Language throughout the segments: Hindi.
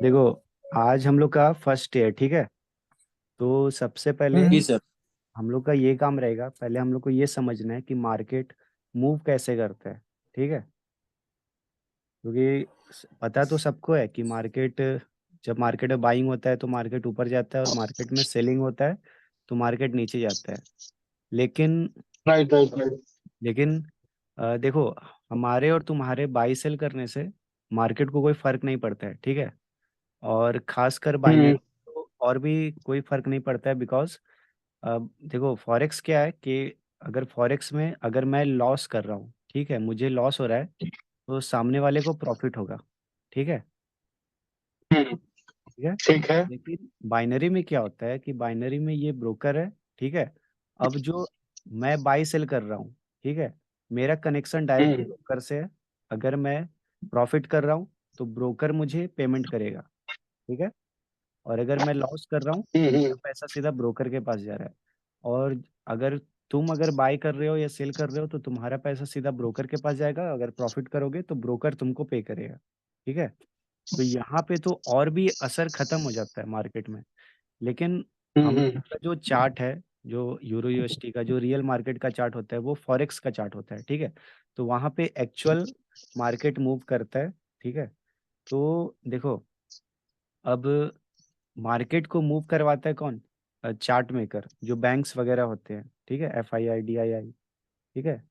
देखो, आज हम लोग का फर्स्ट डे है, ठीक है। तो सबसे पहले जी सर। हम लोग का ये काम रहेगा, पहले हम लोग को ये समझना है कि मार्केट मूव कैसे करता है, ठीक है। क्योंकि पता तो सबको है कि मार्केट, जब मार्केट में बाइंग होता है तो मार्केट ऊपर जाता है, और मार्केट में सेलिंग होता है तो मार्केट नीचे जाता है। लेकिन राइट राइट राइट। लेकिन देखो, हमारे और तुम्हारे बाई सेल करने से मार्केट को कोई फर्क नहीं पड़ता है, ठीक है। और खासकर बाइनरी हम्म तो और भी कोई फर्क नहीं पड़ता है, बिकॉज अब देखो, फॉरेक्स क्या है कि अगर फॉरेक्स में अगर मैं लॉस कर रहा हूँ, ठीक है, मुझे लॉस हो रहा है, तो सामने वाले को प्रॉफिट होगा, ठीक है। हम्म। ठीक है। ठीक है। लेकिन बाइनरी में क्या होता है कि बाइनरी में ये ब्रोकर है, ठीक है। अब जो मैं बाई सेल कर रहा हूँ, ठीक है, मेरा कनेक्शन डायरेक्ट हम्म ब्रोकर से है। अगर मैं प्रॉफिट कर रहा हूँ तो ब्रोकर मुझे पेमेंट करेगा, ठीक है। और अगर मैं लॉस कर रहा हूँ तो मेरा हम्म। पैसा सीधा ब्रोकर के पास जा रहा है। और अगर अगर बाय कर रहे हो या सेल कर रहे हो तो तुम्हारा पैसा सीधा ब्रोकर के पास जाएगा, अगर प्रॉफिट करोगे तो ब्रोकर तुमको पे करेगा, ठीक है। तो यहाँ पे तो और भी असर खत्म हो जाता है मार्केट में। लेकिन हम हम्म। लोग का जो चार्ट है, जो यूरो यूएसटी का जो रियल मार्केट का चार्ट होता है वो फॉरेक्स का चार्ट होता है, ठीक है। तो वहाँ पे एक्चुअल मार्केट मूव करता है, ठीक है। तो देखो, अब मार्केट को मूव करवाता है कौन? चार्ट मेकर, जो बैंक्स वगैरह होते हैं, ठीक है, FII DII, ठीक है,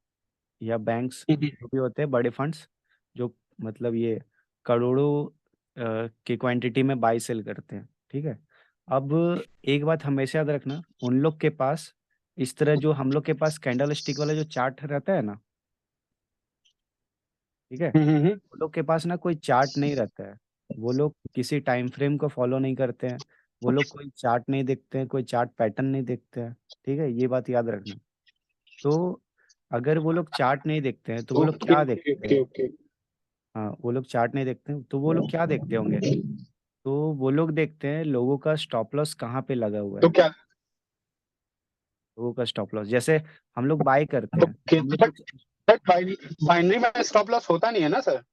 या बैंक्स जो भी होते हैं बड़े फंड्स, जो मतलब ये करोड़ों की क्वांटिटी में बाई सेल करते हैं, ठीक है। अब एक बात हमेशा याद रखना, उन लोग के पास इस तरह जो हम लोग के पास कैंडल स्टिक वाला जो चार्ट रहता है ना, ठीक है, हम्म। वो लोग के पास ना कोई चार्ट नहीं रहता है। वो लोग किसी टाइम फ्रेम को फॉलो नहीं करते हैं। वो लोग कोई चार्ट नहीं देखते हैं, कोई चार्ट पैटर्न नहीं देखते हैं, ठीक है, ये बात याद रखना। तो अगर वो लोग चार्ट नहीं देखते हैं तो वो लोग ओके क्या ओके देखते हैं? Okay okay. हाँ, वो लोग चार्ट नहीं देखते हैं तो वो लोग क्या देखते होंगे? तो वो लोग देखते हैं लोगों का स्टॉप लॉस कहाँ पे लगा हुआ तो है। क्या? लोगों का स्टॉप लॉस, जैसे हम लोग बाय करते हैं तो ओके, हम लोग बट कुछ बट बाइनरी में स्टॉप लॉस होता नहीं है ना सर?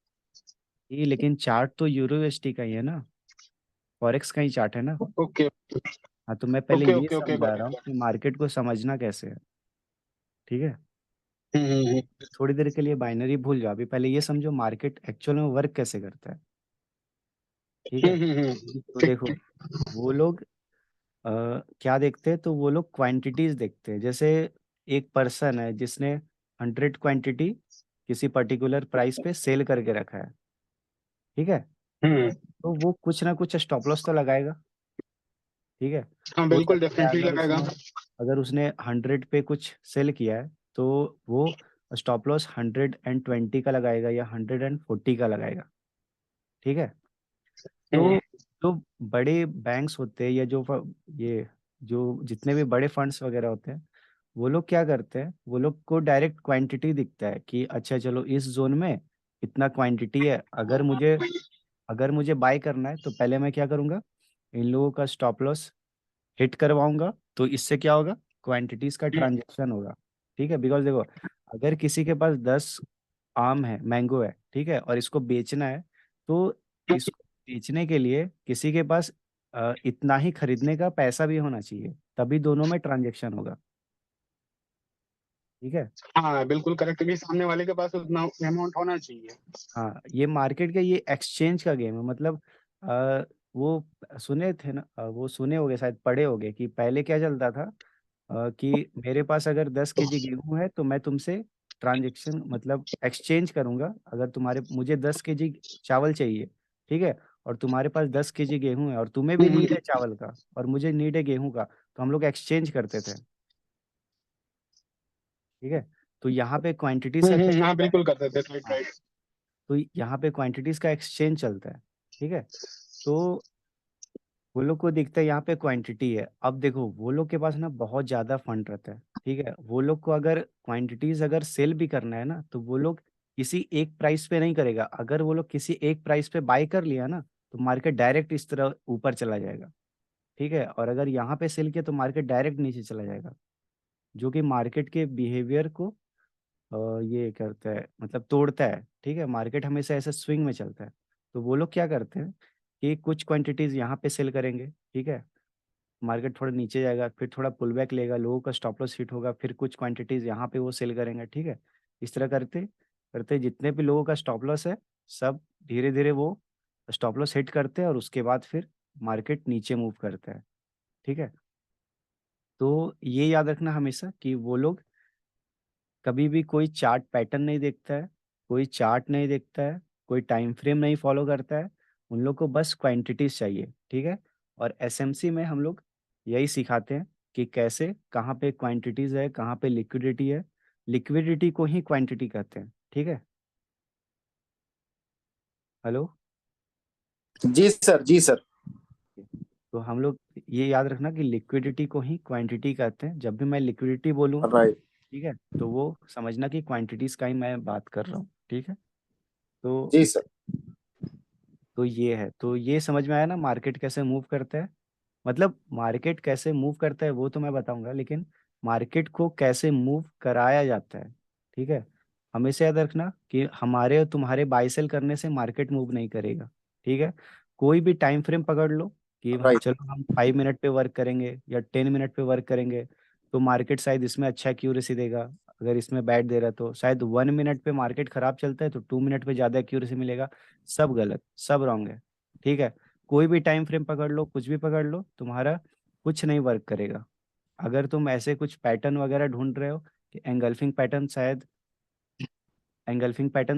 ही, लेकिन चार्ट तो यूरो एसटी का ही है ना, फॉरेक्स का ही चार्ट है ना। ओके हाँ, तो मैं पहले ओके ये ओके ओके, समझा गॉट रहा हूँ इट। कि मार्केट को समझना कैसे है, ठीक है। हम्म। थोड़ी देर के लिए बाइनरी भूल जाओ, अभी पहले ये समझो मार्केट एक्चुअल में वर्क कैसे करता है, ठीक है। तो ठीक देखो, ठीक। वो लोग क्या देखते हैं, तो वो लोग क्वांटिटीज देखते हैं। जैसे एक पर्सन है जिसने 100 क्वांटिटी किसी पर्टिकुलर प्राइस पे सेल करके रखा है, ठीक है। हम्म। तो वो कुछ ना कुछ स्टॉप लॉस तो लगाएगा, ठीक है। हाँ हो बिल्कुल, सकता है डेफिनेटली लगाएगा। अगर उसने 100 पे कुछ सेल किया है तो वो स्टॉप लॉस 120 का लगाएगा या 140 का लगाएगा, ठीक है। हम्म तो जो बड़े बैंक्स होते हैं या ये जो जितने भी बड़े फंड्स वगैरह होते हैं, वो लोग क्या करते हैं, वो लोग को डायरेक्ट क्वांटिटी दिखता है कि अच्छा चलो इस जोन में इतना क्वांटिटी है। अगर मुझे बाय करना है तो पहले मैं क्या करूंगा, इन लोगों का स्टॉप लॉस हिट करवाऊंगा, तो इससे क्या होगा, क्वांटिटीज का ट्रांजेक्शन होगा, ठीक है। बिकॉज देखो, अगर किसी के पास 10 आम है, मैंगो है, ठीक है, और इसको बेचना है, तो इसको बेचने के लिए किसी के पास इतना ही खरीदने का पैसा भी होना चाहिए, तभी दोनों में ट्रांजेक्शन होगा, ठीक है। हाँ बिल्कुल करेक्ट, क्योंकि सामने वाले के पास उतना अमाउंट होना चाहिए। हाँ, ये मार्केट का ये एक्सचेंज का गेम है, मतलब वो सुने थे ना, वो सुने होगे शायद, पढ़े होगे कि पहले क्या चलता था, कि मेरे पास अगर 10 kg गेहूं है तो मैं तुमसे ट्रांजेक्शन मतलब एक्सचेंज करूंगा। अगर तुम्हारे मुझे 10 kg चावल चाहिए, ठीक है, और तुम्हारे पास 10 kg गेहूं है और तुम्हें भी नीड हम्म है चावल का और मुझे नीड है गेहूं का, तो हम लोग एक्सचेंज करते थे, ठीक है। तो यहाँ पे क्वांटिटीज का क्या हाँ चलता है? बिल्कुल करते थे, राइट हाँ, राइट। तो यहाँ पे क्वांटिटीज का एक्सचेंज चलता है, ठीक है। तो वो लोग को दिखता है यहाँ पे क्वांटिटी है। अब देखो, वो लोग के पास ना बहुत ज्यादा फंड रहता है, ठीक है। वो लोग को अगर क्वांटिटीज अगर सेल भी करना है ना, तो वो लोग किसी एक प्राइस पे नहीं करेगा। अगर वो लोग किसी एक प्राइस पे बाय कर लिया ना, तो मार्केट डायरेक्ट इस तरह ऊपर चला जाएगा, ठीक है। और अगर यहाँ पे सेल किया तो मार्केट डायरेक्ट नीचे चला जाएगा, जो कि मार्केट के बिहेवियर को ये करता है, मतलब तोड़ता है, ठीक है। मार्केट हमेशा ऐसे स्विंग में चलता है। तो वो लोग क्या करते हैं कि कुछ क्वांटिटीज यहाँ पे सेल करेंगे, ठीक है, मार्केट थोड़ा नीचे जाएगा, फिर थोड़ा पुल बैक लेगा, लोगों का स्टॉप लॉस हिट होगा, फिर कुछ क्वांटिटीज यहाँ पे वो सेल करेंगे, ठीक है। इस तरह करते करते जितने भी लोगों का स्टॉप लॉस है, सब धीरे धीरे वो स्टॉप लॉस हिट करते हैं और उसके बाद फिर मार्केट नीचे मूव करता है, ठीक है। तो ये याद रखना हमेशा कि वो लोग कभी भी कोई चार्ट पैटर्न नहीं देखता है, कोई चार्ट नहीं देखता है, कोई टाइम फ्रेम नहीं फॉलो करता है, उन लोग को बस क्वांटिटीज चाहिए, ठीक है। और एसएमसी में हम लोग यही सिखाते हैं कि कैसे, कहाँ पे क्वांटिटीज है, कहाँ पे लिक्विडिटी है, लिक्विडिटी को ही क्वांटिटी कहते हैं, ठीक है। हेलो। जी सर, जी सर। तो हम लोग ये याद रखना कि लिक्विडिटी को ही क्वांटिटी कहते हैं, जब भी मैं लिक्विडिटी बोलूँ, राइट। ठीक है, तो वो समझना कि क्वांटिटीज का ही मैं बात कर रहा हूँ, ठीक है। तो जी सर। ये है, तो ये समझ में आया ना मार्केट कैसे मूव करता है। मतलब मार्केट कैसे मूव करता है वो तो मैं बताऊंगा, लेकिन मार्केट को कैसे मूव कराया जाता है, ठीक है। हमेशा याद रखना कि हमारे और तुम्हारे बाय सेल करने से मार्केट मूव नहीं करेगा, ठीक है। कोई भी टाइम फ्रेम पकड़ लो कि राइट। चलो हम 5 मिनट पे वर्क करेंगे या 10 मिनट पे वर्क करेंगे, तो मार्केट शायद इसमें अच्छा एक्यूरेसी देगा। अगर इसमें बैड दे रहा है तो शायद 1 मिनट पे मार्केट खराब चलता है तो 2 मिनट पे ज्यादा एक्यूरेसी मिलेगा। सब गलत, सब रॉन्ग है, ठीक है। कोई भी टाइम फ्रेम पकड़ लो, कुछ भी पकड़ लो, तुम्हारा कुछ नहीं वर्क करेगा। अगर तुम ऐसे कुछ पैटर्न वगैरह ढूंढ रहे हो कि एंगल्फिंग पैटर्न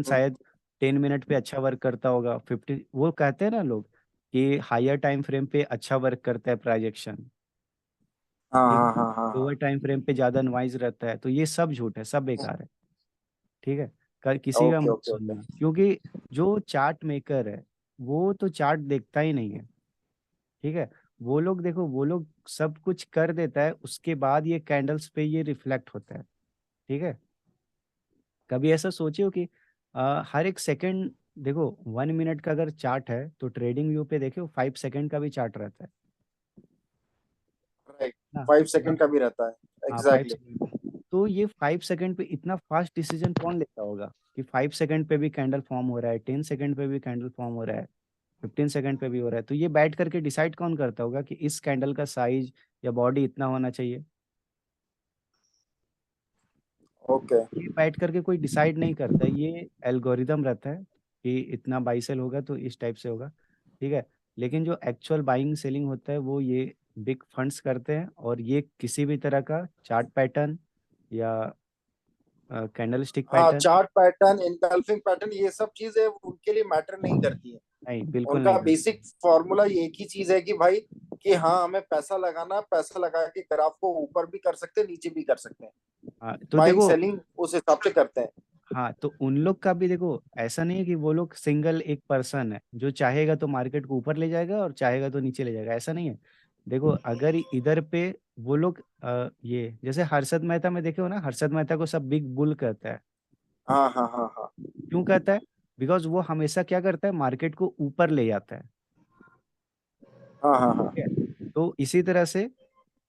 शायद 10 मिनट पे अच्छा वर्क करता होगा, 50, वो कहते हैं ना लोग कि हायर टाइम फ्रेम पे अच्छा वर्क करता है प्राइजेक्शन, हाँ ठीक है, हाँ हाँ हाँ हाँ। लोअर टाइम फ्रेम पे ज्यादा नॉइज रहता है, तो ये सब झूठ है, सब बेकार है, ठीक है। किसी का ओके मत ओके ओके। सुनना, क्योंकि जो चार्ट मेकर है वो तो चार्ट देखता ही नहीं है, ठीक है। वो लोग देखो, वो लोग सब कुछ कर देता है, उसके बाद ये कैंडल्स पे ये रिफ्लेक्ट होता है, ठीक है। कभी ऐसा सोचियो कि हर एक सेकंड, देखो 1 मिनट का अगर चार्ट है तो ट्रेडिंग व्यू पे देखो 5 सेकंड का भी चार्ट रहता है राइट। ना। 5 सेकंड का भी रहता है, हाँ, फाइव एग्जैक्टली। सेकंड तो ये 5 सेकंड पे इतना फास्ट डिसीजन कौन लेता होगा कि 5 सेकंड पे भी कैंडल फॉर्म हो रहा है, 10 सेकंड पे भी कैंडल फॉर्म हो रहा है, 15 सेकंड पे भी हो रहा है, तो ये बैठ करके डिसाइड कौन करता होगा कि इस कैंडल का साइज या बॉडी इतना होना चाहिए। ओके। ये बैठ करके कोई डिसाइड नहीं करता है, ये एल्गोरिदम रहता है कि इतना बाई सेल होगा तो इस टाइप से होगा, ठीक है। लेकिन जो एक्चुअल बाइंग सेलिंग होता है वो ये बिग फंड्स करते हैं, और ये किसी भी तरह का चार्ट पैटर्न या कैंडल स्टिक हाँ, पैटर्न, चार्ट पैटर्न, इनकल्फिंग पैटर्न, ये सब चीजें उनके लिए मैटर नहीं करती है। नहीं बिल्कुल उनका नहीं करते। बेसिक फॉर्मूला एक ही चीज है कि भाई, कि हाँ हमें पैसा लगाना, पैसा लगा के ग्राफ को ऊपर भी कर सकते हैं, नीचे भी कर सकते हैं। हाँ तो बाइंग देखो, सेलिंग उस हिसाब से करते हैं। हाँ तो उन लोग का भी देखो, ऐसा नहीं है कि वो लोग सिंगल एक पर्सन है जो चाहेगा तो मार्केट को ऊपर ले जाएगा और चाहेगा तो नीचे ले जाएगा, ऐसा नहीं है। देखो अगर इधर पे वो लोग ये जैसे हर्षद मेहता में देखे हो ना, हर्षद मेहता को सब बिग बुल कहता है। हाँ हाँ हाँ हाँ क्यों कहता है? बिकॉज वो हमेशा क्या करता है, मार्केट को ऊपर ले जाता है, हाँ हाँ हाँ। ठीक है। तो इसी तरह से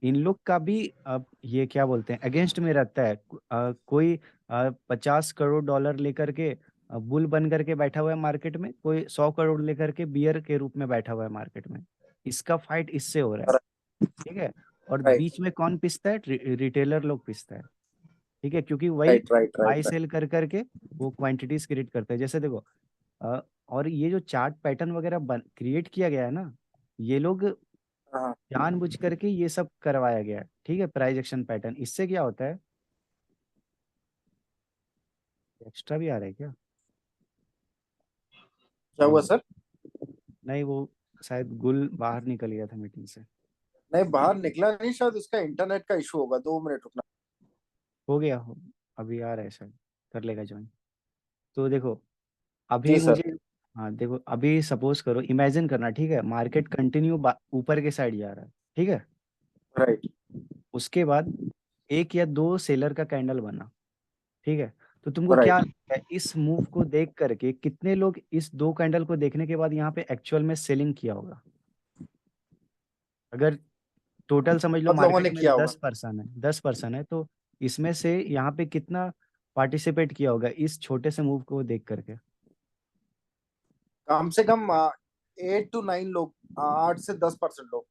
इन लोग का भी अब ये क्या बोलते हैं, अगेंस्ट में रहता है। कोई 50 करोड़ डॉलर लेकर के बुल बन करके बैठा हुआ है मार्केट में, कोई 100 करोड़ लेकर के बियर के रूप में बैठा हुआ है मार्केट में। इसका फाइट इससे हो रहा है, ठीक है। और राइट बीच में कौन पिसता है? रिटेलर लोग पिसता है, ठीक है, क्योंकि वही राइट राइट बाई राइट। सेल कर करके वो क्वांटिटीज क्रिएट करते हैं। जैसे देखो और ये जो चार्ट पैटर्न वगैरह क्रिएट किया गया है ना, ये लोग हाँ। जानबूझ करके ये सब करवाया गया है, ठीक है, प्राइस एक्शन पैटर्न। इससे क्या होता है, एक्स्ट्रा भी आ रहा है क्या? क्या हुआ हेलो। सर? नहीं वो शायद गुल बाहर निकल गया था मीटिंग से। नहीं, बाहर निकला नहीं, शायद उसका इंटरनेट का इशू होगा। 2 मिनट रुकना। हो गया हो, अभी आ रहा है शायद, कर लेगा ज्वाइन। तो देखो जी अभी सर। मुझे, हाँ देखो अभी सपोज करो, इमेजिन करना, ठीक है, मार्केट कंटिन्यू ऊपर के साइड जा रहा है, ठीक है। राइट। उसके बाद एक या दो सेलर का कैंडल बना, ठीक है। तो तुमको क्या राइट। लगता है इस मूव को देख करके कितने लोग इस दो कैंडल को देखने के बाद यहाँ पे एक्चुअल में सेलिंग किया होगा? अगर टोटल समझ लो बहुत लोगों ने मार्केट में किया होगा। 10 पर्सन है, 10 पर्सन है, तो इसमें से यहाँ पे कितना पार्टिसिपेट किया होगा इस छोटे से मूव को देख करके? कम से कम 8 to 9 लोग, 8 से 10% लोग,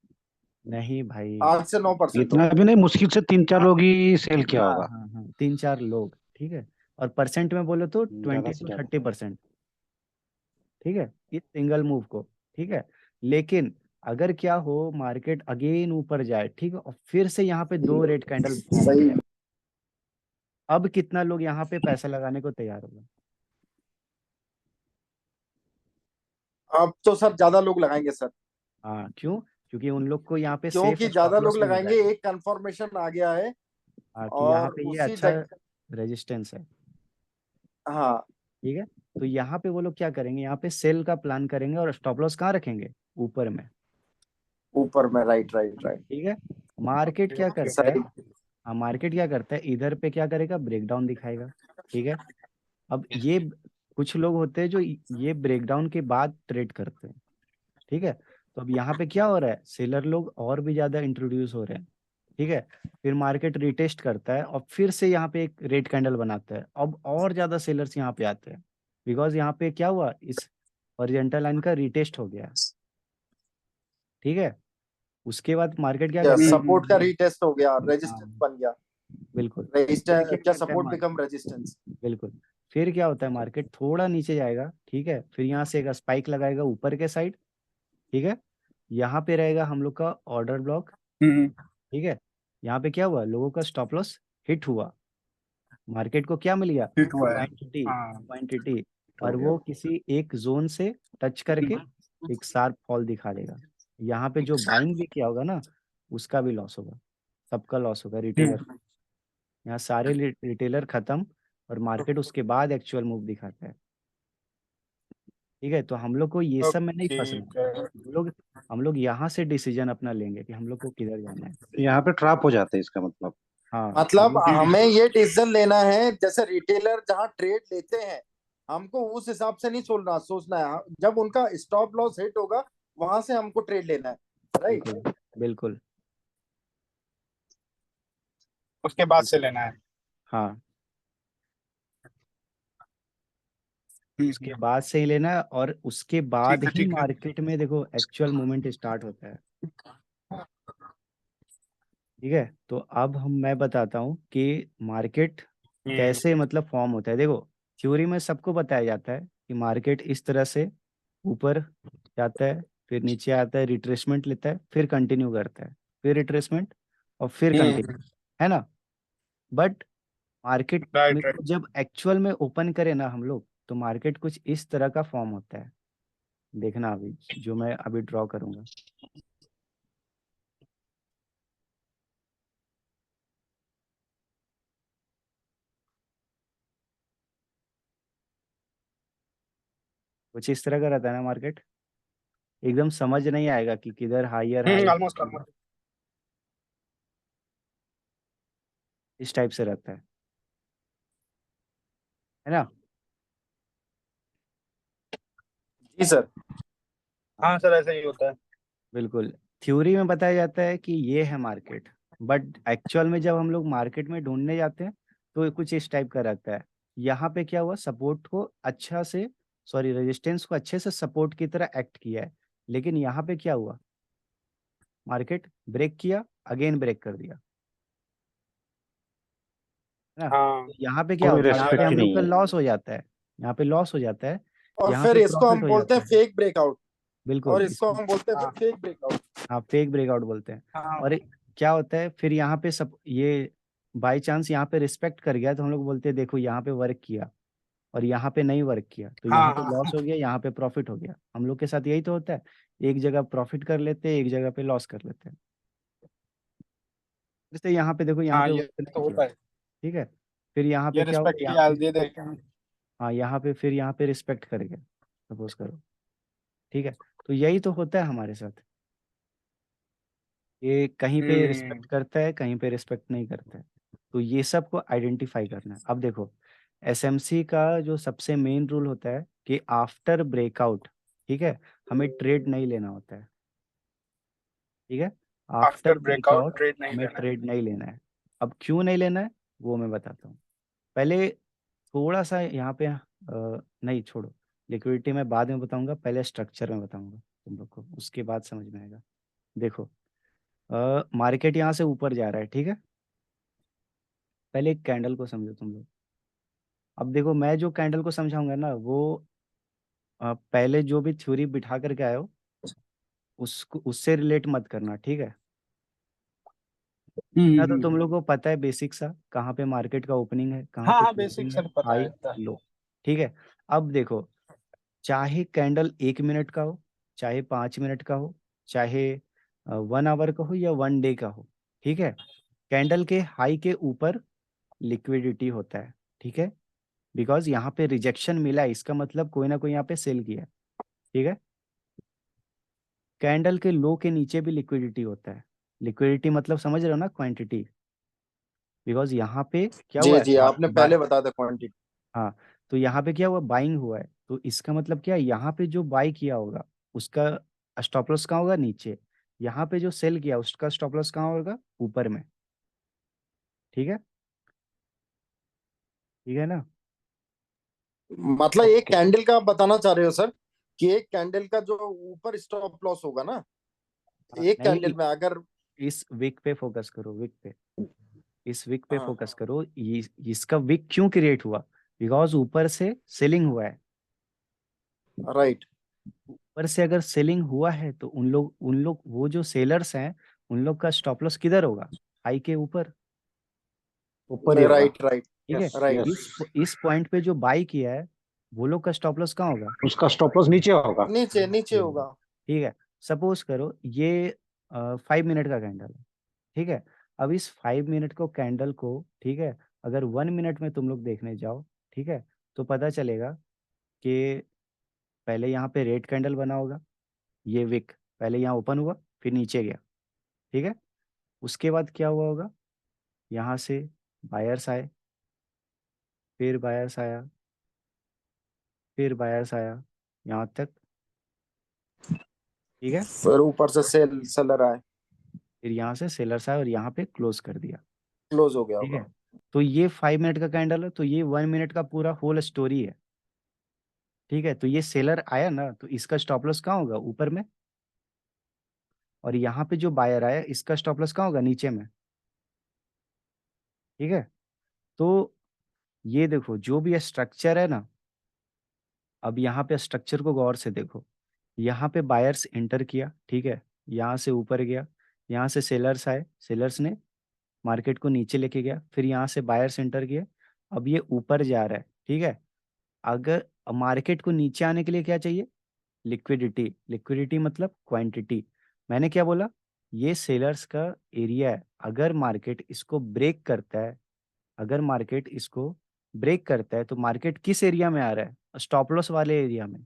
नहीं भाई। 8 से 9% इतना लोग। भी नहीं, मुश्किल से 3-4 लोग ही सेल किया हाँ होगा। हाँ हाँ, 3-4 लोग, ठीक है। और परसेंट में बोलो तो ज्यादा ट्वेंटी से टू ज्यादा। थर्टी परसेंट ठीक है, इस सिंगल मूव को। ठीक है, लेकिन अगर क्या हो, मार्केट अगेन ऊपर जाए, ठीक है, और फिर से यहाँ पे दो रेड कैंडल फॉर्म हो सही। जाए, अब कितना लोग यहाँ पे पैसा लगाने को तैयार होगा? अब तो सर ज्यादा लोग लगाएंगे सर, हाँ, क्यों? क्योंकि उन लोग को यहाँ पे सेफ क्योंकि ज्यादा स्टॉप लोग लॉस मिल लगाएंगे, जाएगा। एक कंफर्मेशन आ गया है। हाँ, कि यहाँ और पे ये उसी अच्छा जगह, रेजिस्टेंस है। हाँ, ठीक है, तो यहाँ पे वो लोग क्या करेंगे, यहाँ पे सेल का प्लान करेंगे और स्टॉप लॉस कहाँ रखेंगे? ऊपर में। ऊपर में, राइट राइट राइट। ठीक है, मार्केट क्या करता है? सही। हाँ, मार्केट क्या करता है, इधर पे क्या करेगा, ब्रेकडाउन दिखाएगा। ठीक है, अब ये कुछ लोग होते हैं जो ये ब्रेकडाउन के बाद ट्रेड करते हैं। ठीक है, तो अब यहाँ पे क्या हो रहा है, सेलर लोग और भी ज्यादा इंट्रोड्यूस हो रहे हैं। ठीक है, फिर मार्केट रिटेस्ट करता है और फिर से यहाँ पे एक रेड कैंडल बनाता है, अब और ज्यादा सेलर्स यहाँ पे आते हैं, बिकॉज यहाँ पे क्या हुआ, इस हॉरिजॉन्टल लाइन का रिटेस्ट हो गया। ठीक है, उसके बाद मार्केट क्या करता है? सपोर्ट का रीटेस्ट हो गया, रेजिस्टेंस हाँ, बन गया। बिल्कुल। फिर क्या रेजिस्टेंस क्या, करता है सपोर्ट बिकम रेजिस्टेंस। बिल्कुल, फिर क्या होता है, मार्केट थोड़ा नीचे जाएगा। ठीक है, फिर यहाँ से एक स्पाइक लगाएगा ऊपर के साइड। ठीक है, यहाँ पे रहेगा हम लोग का ऑर्डर ब्लॉक। हम्म। ठीक है, यहाँ पे क्या हुआ, लोगों का स्टॉप लॉस हिट हुआ, मार्केट को क्या मिल गया, हिट हुआ है। क्वांटिटी। हाँ। क्वांटिटी, हो और गया। वो किसी एक जोन से टच करके एक शार्प फॉल दिखा देगा। यहाँ पे जो बाइंग भी किया होगा ना, उसका भी लॉस होगा, सबका लॉस होगा, रिटेलर। हम्म। यहाँ सारे रिटेलर खत्म, और मार्केट उसके बाद एक्चुअल मूव दिखाता है। ठीक है, तो हम लोग को ये सब में नहीं ओके। फंसना। हम लोग यहाँ से डिसीजन अपना लेंगे कि हम लोग को किधर जाना है। यहाँ पे ट्रैप हो जाते हैं इसका मतलब। हाँ, हम मतलब लोग। हमें ये डिसीजन लेना है, जैसे रिटेलर जहां ट्रेड लेते हैं, हमको उस हिसाब से नहीं सोचना है। जब उनका स्टॉप लॉस हिट होगा, वहां से हमको ट्रेड लेना है, राइट। बिल्कुल बिल्कुल। उसके बाद से लेना है। हाँ, उसके हम्म। बाद से ही लेना है, और उसके बाद ठीक है ही ठीक है। मार्केट में देखो एक्चुअल मूवमेंट स्टार्ट होता है। ठीक है, तो अब मैं बताता हूँ कि मार्केट हम्म। कैसे मतलब फॉर्म होता है। देखो, थ्योरी में सबको बताया जाता है कि मार्केट इस तरह से ऊपर जाता है, फिर नीचे आता है, रिट्रेसमेंट लेता है, फिर कंटिन्यू करता है, फिर रिट्रेसमेंट, और फिर कंटिन्यू, हम्म। है ना? बट मार्केट में राइट को राइट। जब एक्चुअल में ओपन करें ना हम लोग, तो मार्केट कुछ इस तरह का फॉर्म होता है। देखना अभी, जो मैं अभी ड्रॉ करूंगा। कुछ इस तरह का रहता है ना मार्केट, एकदम समझ नहीं आएगा कि किधर हायर हाई, ऑलमोस्ट ऑलमोस्ट। इस टाइप से रहता है ना? जी सर। हाँ सर, ऐसा ही होता है। बिल्कुल, थ्योरी में बताया जाता है कि ये है मार्केट, बट एक्चुअल में जब हम लोग मार्केट में ढूंढने जाते हैं, तो ये कुछ इस टाइप का रहता है। यहाँ पे क्या हुआ, सपोर्ट को अच्छा से, सॉरी, रेजिस्टेंस को अच्छे से सपोर्ट की तरह एक्ट किया है, लेकिन यहाँ पे क्या हुआ, मार्केट ब्रेक किया, अगेन ब्रेक कर दिया, है ना? हाँ। तो यहाँ पे क्या कोई होता है, यहाँ पे रेस्पेक्ट ही हम लोग नहीं का है। लॉस हो जाता है, यहाँ पे लॉस हो जाता है, और यहाँ फिर पे इसको प्रॉफिट हम हो बोलते जाता हैं है। Fake breakout. बिल्कुल, और इसको इसको हम बोलते हैं हाँ। फिर फेक ब्रेकआउट। हाँ फेक ब्रेकआउट बोलते हैं। हाँ। और क्या होता है, फिर यहाँ पे सब ये बाई चांस यहाँ पे रिस्पेक्ट कर गया, तो हम लोग बोलते हैं देखो यहाँ पे वर्क किया, और यहाँ पे नहीं वर्क किया, तो यहाँ हाँ। पे हाँ। लॉस हो गया, यहाँ पे प्रॉफिट हो गया। हम लोग के साथ यही तो होता है, एक जगह प्रॉफिट कर लेते हैं, एक जगह पे लॉस कर लेते हैं। जैसे यहाँ पे देखो, यहाँ हाँ, पे ये वर्क नहीं तो किया। होता है। ठीक है, फिर यहाँ पे ये क्या हुआ, रिस्पेक्ट यहाँ किया, पे, दे देते हैं। हाँ यहाँ पे, फिर यहाँ पे रिस्पेक्ट कर गया, सपोज करो। ठीक है, तो यही तो होता है हमारे साथ, ये कहीं पे हम्म। रिस्पेक्ट करता है, कहीं पे रिस्पेक्ट नहीं करता है। तो ये सब को आइडेंटिफाई करना है। अब देखो, एसएमसी का जो सबसे मेन रूल होता है कि आफ्टर ब्रेकआउट, ठीक है, हमें ट्रेड नहीं लेना होता है। ठीक है, after after breakout breakout trade नहीं हमें लेना है। ट्रेड नहीं लेना है। अब क्यों नहीं लेना है, वो मैं बताता हूँ। पहले थोड़ा सा यहाँ पे नहीं, छोड़ो, लिक्विडिटी मैं बाद में बताऊंगा, पहले स्ट्रक्चर में बताऊंगा तुम लोग को, उसके बाद समझ में आएगा। देखो, मार्केट यहाँ से ऊपर जा रहा है, ठीक है। पहले एक कैंडल को समझो तुम लोग। अब देखो, मैं जो कैंडल को समझाऊंगा ना, वो पहले जो भी थ्योरी बिठा करके आए हो उसको, उससे रिलेट मत करना, ठीक है। इतना तो तुम लोग को पता है बेसिक सा, कहाँ पे मार्केट का ओपनिंग है, कहाँ हाँ पे हाँ, बेसिक क्लोजिंग है, सर पता है हाई इतना। लो, ठीक है। अब देखो, चाहे कैंडल 1 मिनट का हो, चाहे 5 मिनट का हो, चाहे 1 आवर का हो या 1 डे का हो, ठीक है। कैंडल के हाई के ऊपर लिक्विडिटी होता है, ठीक है। बिकॉज यहाँ पे रिजेक्शन मिला है, इसका मतलब कोई ना कोई यहाँ पे सेल किया है, ठीक है। कैंडल के लो के नीचे भी लिक्विडिटी होता है। लिक्विडिटी मतलब समझ रहे हो ना, क्वांटिटी। बिकॉज यहाँ पे क्या जी हुआ है, जी, आपने पहले बता दिया क्वांटिटी। हाँ, तो यहाँ पे क्या हुआ, बाइंग हुआ है, तो इसका मतलब क्या है, यहाँ पे जो बाई किया होगा उसका स्टॉप लॉस कहाँ होगा, नीचे। यहाँ पे जो सेल किया उसका स्टॉप लॉस कहाँ होगा, ऊपर में, ठीक है। ठीक है ना। मतलब एक ओके। कैंडल का आप बताना चाह रहे हो सर, कि एक कैंडल का जो ऊपर स्टॉप लॉस होगा ना, हाँ, एक नहीं, कैंडल में अगर। इस वीक पे फोकस करो, वीक पे। इस वीक पे हाँ फोकस करो, ये इसका वीक क्यों क्रिएट हुआ, बिकॉज ऊपर से सेलिंग हुआ है। राइट। ऊपर से अगर सेलिंग हुआ है तो उन लोग वो जो सेलर्स हैं, उन लोग का स्टॉप लॉस किधर होगा, हाई के ऊपर, ऊपर ही होगा। राइट राइट ठीक है। Yes right. यस। इस पॉइंट पे जो बाई किया है वो लोग का स्टॉप लॉस कहाँ होगा, उसका स्टॉप लॉस नीचे होगा। नीचे नीचे होगा। ठीक है। सपोज करो ये 5 मिनट का कैंडल है, ठीक है। अब इस 5 मिनट को कैंडल को, ठीक है, अगर 1 मिनट में तुम लोग देखने जाओ, ठीक है, तो पता चलेगा कि पहले यहाँ पे रेड कैंडल बना होगा, ये विक पहले यहाँ ओपन हुआ, फिर नीचे गया, ठीक है। उसके बाद क्या हुआ होगा, यहाँ से बायर्स आए, फिर बायर्स आया, फिर बायर्स आया, यहाँ तक, ठीक है। फिर ऊपर से सेलर आए, फिर यहाँ से सेलर्स आए और यहाँ पे क्लोज कर दिया, क्लोज हो गया ठीक होगा। है। तो ये 5 मिनट का कैंडल है, तो ये 1 मिनट का पूरा होल स्टोरी है, ठीक है। तो ये सेलर आया ना, तो इसका स्टॉप लॉस कहाँ होगा, ऊपर में। और यहाँ पे जो बायर आया, इसका स्टॉप लॉस कहाँ होगा, नीचे में, ठीक है। तो ये देखो, जो भी स्ट्रक्चर है ना, अब यहाँ पे स्ट्रक्चर को गौर से देखो। यहाँ पे बायर्स एंटर किया, ठीक है, यहाँ से ऊपर गया, यहाँ से सेलर्स आए, सेलर्स ने मार्केट को नीचे लेके गया, फिर यहाँ से बायर्स एंटर किया, अब ये ऊपर जा रहा है, ठीक है। अगर मार्केट को नीचे आने के लिए क्या चाहिए, लिक्विडिटी। लिक्विडिटी मतलब क्वांटिटी। मैंने क्या बोला, ये सेलर्स का एरिया है, अगर मार्केट इसको ब्रेक करता है, अगर मार्केट इसको ब्रेक करता है तो मार्केट किस एरिया में आ रहा है, स्टॉप लॉस वाले एरिया में,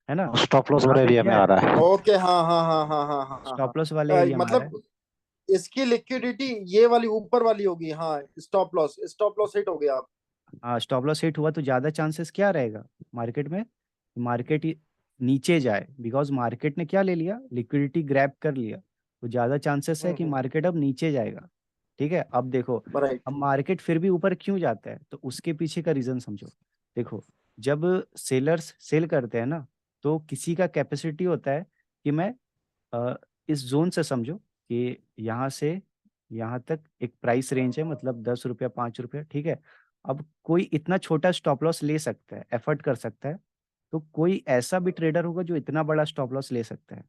है ना। स्टॉप लॉस यहाँ वाले पे एरिया क्या में आ है, रहा है। ओके, हाँ हाँ हाँ हाँ हाँ हाँ हाँ। स्टॉप लॉस वाले एरिया में आ रहा है। मतलब इसकी लिक्विडिटी ये वाली ऊपर वाली होगी, हाँ। स्टॉप लॉस हिट हो गया आप। हाँ, स्टॉप लॉस हिट हुआ तो ज्यादा चांसेस क्या रहेगा मार्केट में, मार्केट नीचे जाए, बिकॉज मार्केट ने क्या ले लिया, लिक्विडिटी ग्रैब कर लिया, तो ज्यादा चांसेस है कि मार्केट अब नीचे जाएगा, ठीक है। अब देखो, राइट। अब मार्केट फिर भी ऊपर क्यों जाता है, तो उसके पीछे का रीजन समझो। देखो, जब सेलर्स सेल करते हैं ना, तो किसी का कैपेसिटी होता है कि मैं इस जोन से समझो कि यहाँ से यहाँ तक एक प्राइस रेंज है, मतलब 10 रुपया, 5 रुपया, ठीक है। अब कोई इतना छोटा स्टॉप लॉस ले सकता है, एफर्ट कर सकता है, तो कोई ऐसा भी ट्रेडर होगा जो इतना बड़ा स्टॉप लॉस ले सकता है,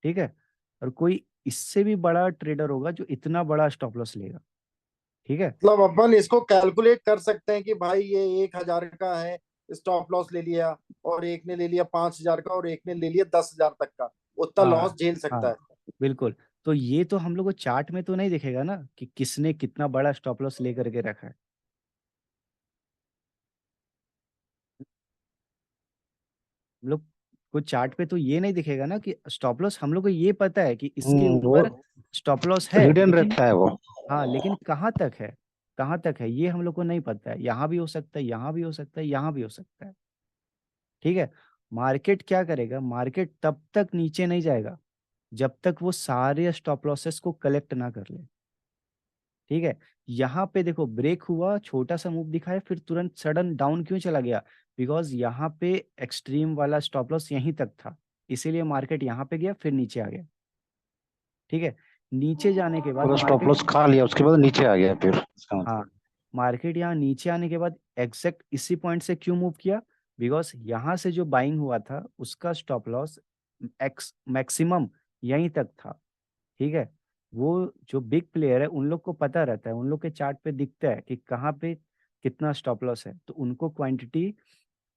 ठीक है। और कोई इससे भी बड़ा ट्रेडर होगा जो इतना बड़ा स्टॉप लॉस लेगा, ठीक है। मतलब अपन इसको कैलकुलेट कर सकते हैं कि भाई ये 1,000 का है, स्टॉप लॉस ले लिया, और एक ने ले लिया 5,000 का, और एक ने ले लिया 10,000 तक का, उतना हाँ लॉस झेल सकता हाँ, है। बिल्कुल। तो ये तो हम लोग को चार्ट में तो नहीं दिखेगा ना कि किसने कितना बड़ा स्टॉप लॉस ले करके रखा है। हम लोग को चार्ट पे तो ये नहीं दिखेगा ना कि स्टॉप लॉस, हम लोग को ये पता है कि इसके वो ऊपर स्टॉप लॉस है, हिडन लेकिन रहता है वो। हाँ, लेकिन कहाँ तक है, कहाँ तक है ये हम लोग को नहीं पता है। यहाँ भी हो सकता है, यहाँ भी हो सकता है, यहाँ भी हो सकता है, ठीक है। मार्केट क्या करेगा, मार्केट तब तक नीचे नहीं जाएगा जब तक वो सारे स्टॉप लॉसेस को कलेक्ट ना कर ले, ठीक है। यहाँ पे देखो ब्रेक हुआ, छोटा सा मूव दिखाया, फिर तुरंत सडन डाउन क्यों चला गया? बिकॉज यहाँ पे एक्सट्रीम वाला स्टॉप लॉस यहीं तक था, इसीलिए मार्केट यहाँ पे गया फिर नीचे आ गया। ठीक है। नीचे जाने के बाद पूरा स्टॉप मार्केट, लॉस खा लिया, उसके बाद नीचे आ गया फिर, इसका हाँ, मतलब। मार्केट यहाँ नीचे आने के बाद एग्जैक्ट इसी पॉइंट से क्यों मूव किया? बिकॉज यहाँ से जो बाइंग हुआ था उसका स्टॉप लॉस एक्स मैक्सिमम यहीं तक था। ठीक है। वो जो बिग प्लेयर है उन लोग को पता रहता है, उन लोग के चार्ट पे दिखता है कि कहाँ पे कितना स्टॉप लॉस है, तो उनको क्वांटिटी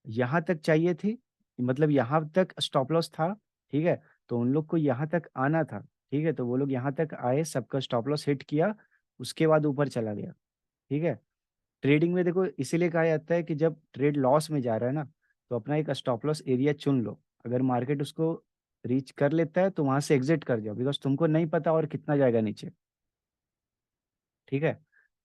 यहाँ तक चाहिए थी, मतलब यहाँ तक स्टॉप लॉस था। ठीक है। तो उन लोग को यहाँ तक आना था। ठीक है। तो वो लोग यहाँ तक आए, सबका स्टॉप लॉस हिट किया, उसके बाद ऊपर चला गया। ठीक है। ट्रेडिंग में देखो इसीलिए कहा जाता है कि जब ट्रेड लॉस में जा रहा है ना, तो अपना एक स्टॉप लॉस एरिया चुन लो। अगर मार्केट उसको रीच कर लेता है तो वहां से एग्जिट कर जाओ, बिकॉज तुमको नहीं पता और कितना जाएगा नीचे। ठीक है।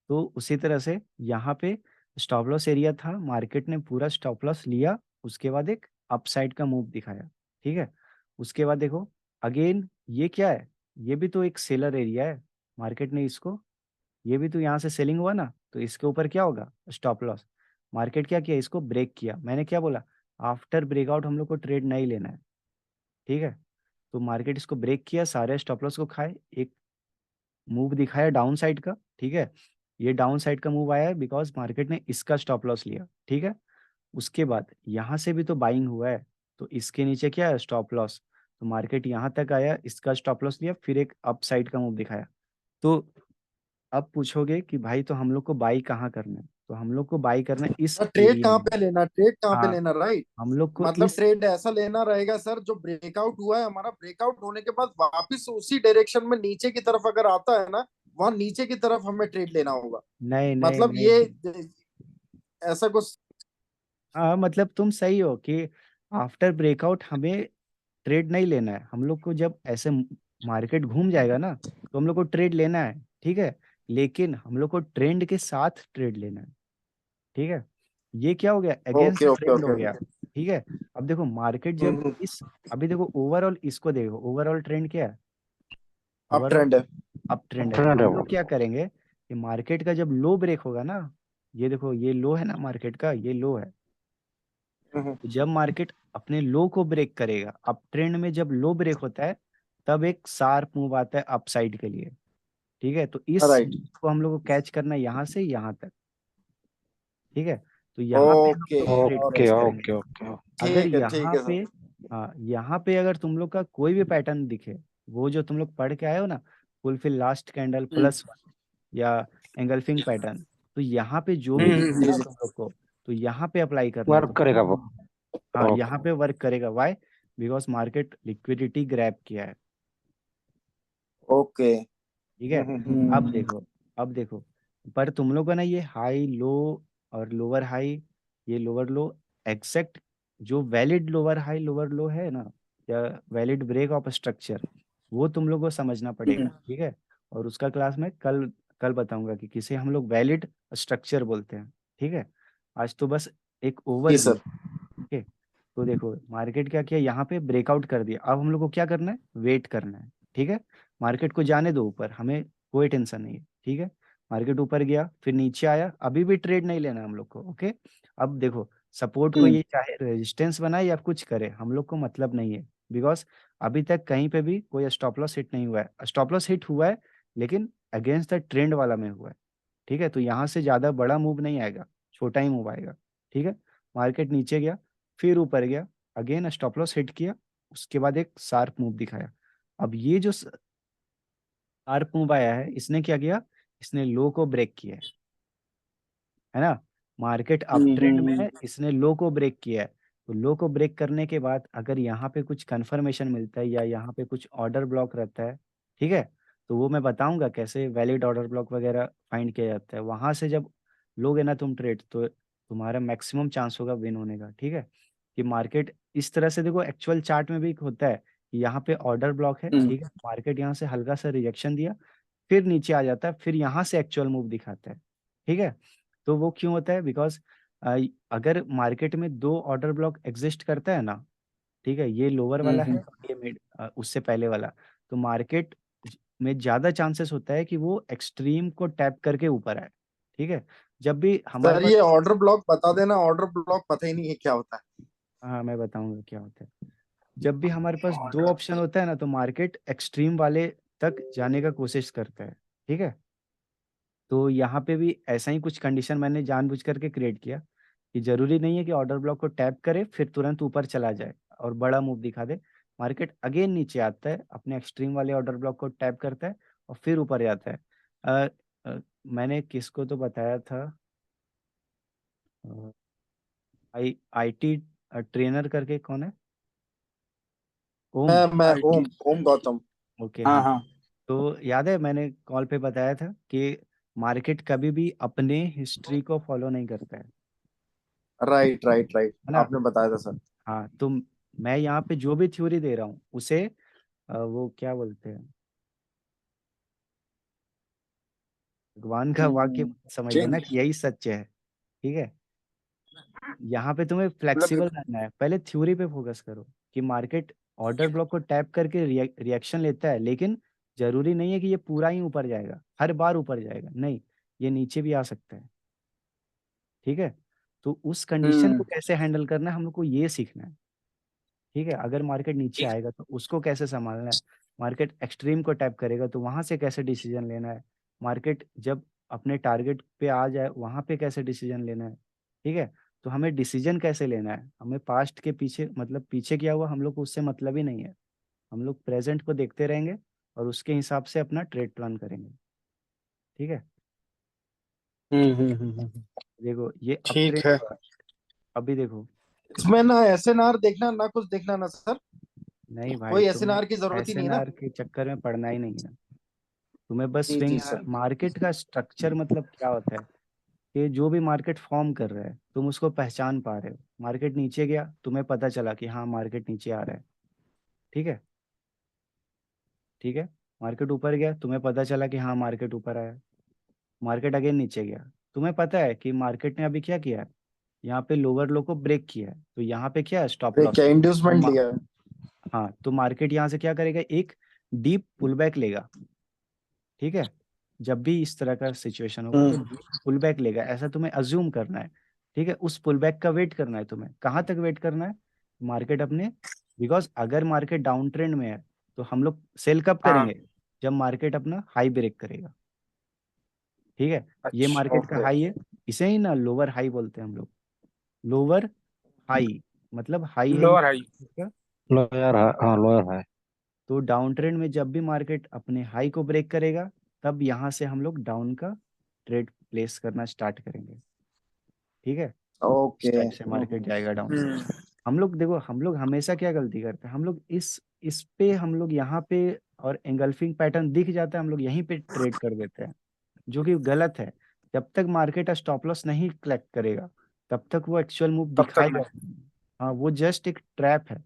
तो उसी तरह से यहाँ पे स्टॉप लॉस एरिया था, मार्केट ने पूरा स्टॉप लॉस लिया, उसके बाद एक अपसाइड का मूव दिखाया। ठीक है। उसके बाद देखो अगेन ये क्या है, ये भी तो एक सेलर एरिया है, मार्केट ने इसको, ये भी तो यहाँ से सेलिंग हुआ ना, तो इसके ऊपर क्या होगा? Stop loss. मार्केट क्या किया? इसको ब्रेक किया। मैंने क्या बोला? आफ्टर ब्रेकआउट हम लोग को ट्रेड नहीं लेना है। ठीक है। तो मार्केट इसको ब्रेक किया, सारे स्टॉप लॉस को खाए, एक मूव दिखाया डाउन साइड का। ठीक है। ये डाउन साइड का मूव आया है बिकॉज मार्केट ने इसका स्टॉप लॉस लिया। ठीक है। उसके बाद यहाँ से भी तो बाइंग हुआ है, तो इसके नीचे क्या है? Stop loss. तो मार्केट यहाँ तक आया, इसका स्टॉप लॉस लिया, फिर एक अप साइड का मूव दिखाया। तो अब पूछोगे कि भाई तो हम लोग को बाई कहाँ करना है? तो हम लोग को बाई करना है इस ट्रेड एरिया कहाँ में। पे लेना, ट्रेड कहाँ पे हाँ, लेना, राइट? हम लोग को मतलब इस, ट्रेड ऐसा लेना रहेगा सर, जो ब्रेकआउट हुआ है हमारा, ब्रेकआउट होने के बाद वापस उसी डायरेक्शन में नीचे की तरफ अगर आता है ना, वहां नीचे की तरफ हमें ट्रेड लेना होगा। नहीं नहीं मतलब नहीं, ये ऐसा कुछ। हाँ मतलब तुम सही हो कि आफ्टर ब्रेकआउट हमें ट्रेड नहीं लेना है। हम लोग को जब ऐसे मार्केट घूम जाएगा ना, तो हम लोग को ट्रेड लेना है। ठीक है। लेकिन हम लोग को ट्रेंड के साथ ट्रेड लेना है। ठीक है। ये क्या हो गया? ओके अगेंस्ट ओके ट्रेंड हो ओके गया। ओके। ठीक है। अब देखो मार्केट जब इस, अभी देखो ओवरऑल इसको देखो, ओवरऑल ट्रेंड क्या है? अब ओवरऑल ट्रेंड है। अप ट्रेंड है। तो ट्रेंड है हम वो। लोग क्या करेंगे कि मार्केट का जब लो ब्रेक होगा ना, ये देखो ये लो है ना, मार्केट का ये लो है। तो जब मार्केट अपने लो को ब्रेक करेगा, अप ट्रेंड में जब लो ब्रेक होता है, तब एक शार्प मूव आता है अपसाइड के लिए। ठीक है। तो इस राइट। को हम लोग को कैच करना है यहाँ से यहाँ तक। ठीक है। तो यहाँ पे हम ओके। लोग ट्रेड ओके कैच करेंगे। Okay okay. अगर ठीक यहाँ है पे, सर। हाँ यहाँ पे अगर तुम लोग का कोई भी पैटर्न दिखे, वो जो तुम लोग पढ़ के आए हो ना, फुलफिल लास्ट कैंडल प्लस या एंगल्फिंग पैटर्न, तो यहाँ पे जो भी दिखे जी ना जी। तुम लोग को, तो यहाँ पे अप्लाई करना है वर्क तुमको। करेगा वो। हाँ ओके। यहाँ पे वर्क करेगा। Why? Because market liquidity grab किया है। ओके। ठीक है। अब देखो, अब देखो, पर तुम लोग का ना ये हाई लो और लोअर हाई, ये लोअर लो, एग्जैक्ट जो वैलिड लोअर हाई लोअर लो है ना, या वैलिड ब्रेक ऑफ स्ट्रक्चर, वो तुम लोग को समझना पड़ेगा। ठीक है। और उसका क्लास में कल कल बताऊंगा कि किसे हम लोग वैलिड स्ट्रक्चर बोलते हैं। ठीक है। आज तो बस एक जी ओवरव्यू। सर। ठीक है। तो देखो मार्केट क्या किया, यहाँ पे ब्रेकआउट कर दिया, अब हम लोग को क्या करना है? वेट करना है। ठीक है। मार्केट को जाने दो ऊपर, हमें कोई टेंशन नहीं है। ठीक है। मार्केट ऊपर गया फिर नीचे आया, अभी भी ट्रेड नहीं लेना हम लोग को। ओके। अब देखो सपोर्ट को ये चाहे रेजिस्टेंस बनाए या कुछ करे, हम लोग को मतलब नहीं है। बिकॉज अभी तक कहीं पे भी कोई स्टॉप लॉस हिट नहीं हुआ है। स्टॉप लॉस हिट हुआ है लेकिन अगेंस्ट द ट्रेंड वाला में हुआ है। ठीक है। तो यहाँ से ज्यादा बड़ा मूव नहीं आएगा, छोटा ही मूव आएगा। ठीक है। मार्केट नीचे गया फिर ऊपर गया, अगेन स्टॉप लॉस हिट किया, उसके बाद एक शार्प मूव दिखाया। अब ये जो शार्प मूव आया है, इसने क्या किया? इसने लो को ब्रेक किया है ना। मार्केट अप ट्रेंड में है, इसने लो को ब्रेक किया है। तो लो को ब्रेक करने के बाद अगर यहाँ पे कुछ कंफर्मेशन मिलता है या यहाँ पे कुछ ऑर्डर ब्लॉक रहता है, ठीक है, तो वो मैं बताऊंगा कैसे वैलिड ऑर्डर ब्लॉक वगैरह फाइंड किया जाता है। वहां से जब लोगे ना तुम ट्रेड, तो तुम्हारा मैक्सिमम चांस होगा विन होने का। ठीक है। कि मार्केट इस तरह से देखो, एक्चुअल चार्ट में भी होता है कि यहाँ पे ऑर्डर ब्लॉक है। ठीक है। मार्केट यहाँ से हल्का सा रिजेक्शन दिया, फिर नीचे आ जाता है, फिर यहाँ से एक्चुअल मूव दिखाता है। ठीक है। तो वो क्यों होता है? बिकॉज अगर मार्केट में दो ऑर्डर ब्लॉक एग्जिस्ट करता है ना, ठीक है, ये लोअर वाला है और ये मिड उससे पहले वाला, तो मार्केट में ज्यादा चांसेस होता है कि वो एक्सट्रीम को टैप करके ऊपर आए। ठीक है, जब भी हमारे सर पास, ये ऑर्डर ब्लॉक बता देना, ऑर्डर ब्लॉक पता ही नहीं है क्या होता है। हाँ मैं बताऊंगा क्या होता है। जब भी हमारे पास दो ऑप्शन होता है ना, तो मार्केट एक्सट्रीम वाले तक जाने का कोशिश करता है। ठीक है, तो यहाँ पे भी ऐसा ही कुछ कंडीशन मैंने जानबूझ करके क्रिएट किया कि जरूरी नहीं है कि ऑर्डर ब्लॉक को टैप करे फिर तुरंत ऊपर चला जाए और बड़ा मूव दिखा दे। मार्केट अगेन नीचे आता है, अपने एक्सट्रीम वाले ऑर्डर ब्लॉक को टैप करता है और फिर ऊपर जाता है। अ, मैंने किसको तो बताया था, आईटी ट्रेनर करके कौन है, ओम। मैं आईटी। ओम ओम गौतम। ओके हाँ हाँ। हाँ। तो याद है मैंने कॉल पे बताया था कि मार्केट कभी भी अपने हिस्ट्री को फॉलो नहीं करता राइट राइट राइट, है ना। आपने बताया था सर। हाँ, तो मैं यहाँ पे जो भी थ्योरी दे रहा हूँ उसे वो क्या बोलते हैं, भगवान का वाक्य समझ लो चेंज ना कि यही सच है। ठीक है, यहाँ पे तुम्हें फ्लेक्सिबल मतलब। रहना है, पहले थ्योरी पे फोकस करो कि मार्केट ऑर्डर ब्लॉक को टैप करके रिएक्शन लेता है, लेकिन जरूरी नहीं है कि ये पूरा ही ऊपर जाएगा, हर बार ऊपर जाएगा, नहीं, ये नीचे भी आ सकता है। ठीक है, तो उस कंडीशन को हम्म। कैसे हैंडल करना है हम लोग को ये सीखना है। ठीक है, अगर मार्केट नीचे आएगा तो उसको कैसे संभालना है, मार्केट एक्सट्रीम को टैप करेगा तो वहां से कैसे डिसीजन लेना है, मार्केट जब अपने टारगेट पे आ जाए वहां पे कैसे डिसीजन लेना है। ठीक है, तो हमें डिसीजन कैसे लेना है, हमें पास्ट के पीछे मतलब पीछे किया हुआ हम लोग को उससे मतलब ही नहीं है। हम लोग प्रेजेंट को देखते रहेंगे और उसके हिसाब से अपना ट्रेड प्लान करेंगे। ठीक है, देखो ये अप ठीक ट्रेंड है। हुआ, अभी देखो। इसमें ना एसएनआर देखना ना कुछ देखना ना सर, नहीं भाई, कोई तुम्हें एसएनआर की जरूरत ही नहीं ना। एसएनआर के चक्कर में पड़ना ही नहीं है, तुम्हें बस जी स्विंग जी सर। मार्केट का स्ट्रक्चर मतलब क्या होता है कि जो भी मार्केट फॉर्म कर रहा है तुम उसको पहचान पा रहे हो। मार्केट नीचे गया, तुम्हें पता चला कि हाँ मार्केट नीचे आ रहा है। ठीक है, ठीक है, मार्केट ऊपर गया, तुम्हें पता चला कि हाँ मार्केट ऊपर आया। मार्केट अगेन नीचे गया, तुम्हें पता है कि मार्केट ने अभी क्या किया है, यहाँ पे लोअर लो को ब्रेक किया है, तो यहाँ पे क्या है, स्टॉप अरे लॉस। क्या तो इंड्यूसमेंट लिया है। हाँ, तो मार्केट यहाँ से क्या करेगा, एक डीप पुल बैक लेगा। ठीक है, जब भी इस तरह का सिचुएशन होगा तो हम्म। पुल बैक लेगा, ऐसा तुम्हें अज्यूम करना है। ठीक है, उस पुल बैक का वेट करना है तुम्हें, कहाँ तक वेट करना है, मार्केट अपने, बिकॉज अगर मार्केट डाउन ट्रेंड में है तो हम लोग सेल कब हाँ। करेंगे, जब मार्केट अपना हाई ब्रेक करेगा। ठीक है, ये अच्छा मार्केट का ओके। हाई है, इसे ही ना लोअर हाई बोलते हैं हम लोग। लोअर हाई मतलब हाई है ये लोअर हाई। इसका। लोअर, हाँ लोअर है। तो डाउन ट्रेंड में जब भी मार्केट अपने हाई को ब्रेक करेगा तब यहाँ से हम लोग डाउन का ट्रेड प्लेस करना स्टार्ट करेंगे। ठीक है, इस ओके। टाइप से मार्केट जाएगा डाउन। हम्म। हम लोग देखो, हम लोग हमेशा क्या गलती करते हैं, हम लोग इस पे हम लोग यहाँ पे और एंगल्फिंग पैटर्न दिख जाता है, हम लोग यहीं पे ट्रेड कर देते हैं, जो कि गलत है। जब तक मार्केट स्टॉप लॉस नहीं कलेक्ट करेगा तब तक वो एक्चुअल मूव तब तक दिखाएगा। नहीं। हाँ, वो जस्ट एक ट्रैप है।